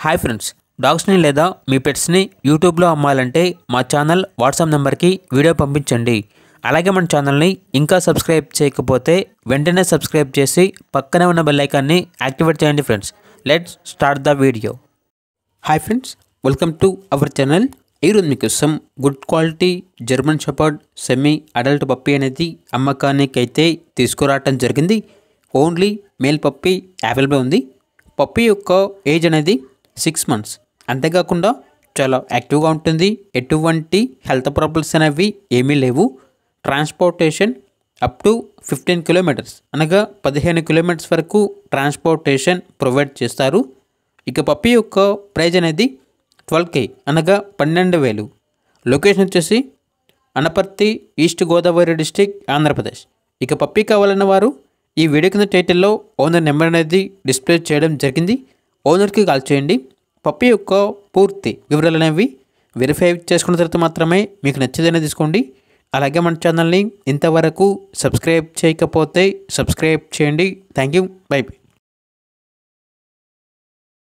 Hi friends, డాగ్స్ని లేదా మీ పెట్స్ని యూట్యూబ్లో అమ్మాలంటే మా ఛానల్ వాట్సాప్ నెంబర్కి వీడియో పంపించండి. అలాగే మన ఛానల్ని ఇంకా సబ్స్క్రైబ్ చేయకపోతే వెంటనే సబ్స్క్రైబ్ చేసి పక్కనే ఉన్న బెల్ ఐకాన్ని యాక్టివేట్ చేయండి. Friends, let's start the video. Hi friends, welcome to our channel. ఈరోజు మీకోసం good quality German shepherd semi adult puppy అనేది అమ్మకానికి అయితే తీసుకురావటం జరిగింది. ఓన్లీ మేల్ పప్పీ అవైలబుల్ ఉంది. పప్పీ యొక్క ఏజ్ అనేది 6 months. అంతేకాకుండా చాలా యాక్టివ్గా ఉంటుంది. ఎటువంటి హెల్త్ ప్రాబ్లమ్స్ అనేవి ఏమీ లేవు. ట్రాన్స్పోర్టేషన్ అప్ టు 15 kilometers అనగా 15 kilometers వరకు ట్రాన్స్పోర్టేషన్ ప్రొవైడ్ చేస్తారు. ఇక పప్పీ యొక్క ప్రైజ్ అనేది 12K అనగా 12,000. లొకేషన్ వచ్చేసి అనపర్తి, ఈస్ట్ గోదావరి డిస్టిక్, ఆంధ్రప్రదేశ్. ఇక పప్పీ కావాలన్న వారు ఈ వీడియో కింద టైటిల్లో ఓనర్ నెంబర్ అనేది డిస్ప్లే చేయడం జరిగింది. ఓనర్కి కాల్ చేయండి. పప్పీ యొక్క పూర్తి వివరాలు అనేవి వెరిఫై చేసుకున్న తర్వాత మాత్రమే మీకు నచ్చేదైనా తీసుకోండి. అలాగే మన ఛానల్ని ఇంతవరకు సబ్స్క్రైబ్ చేయకపోతే సబ్స్క్రైబ్ చేయండి. Thank you. By by.